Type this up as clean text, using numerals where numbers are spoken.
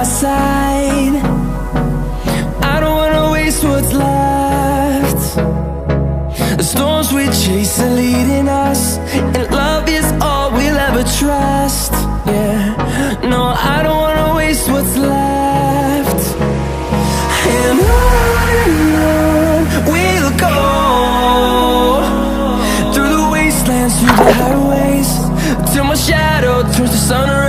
my side. I don't wanna waste what's left. The storms we chase are leading us, and love is all we'll ever trust. Yeah, no, I don't wanna waste what's left. And on we'll go, through the wastelands, through the highways, till my shadow turns to sun rays.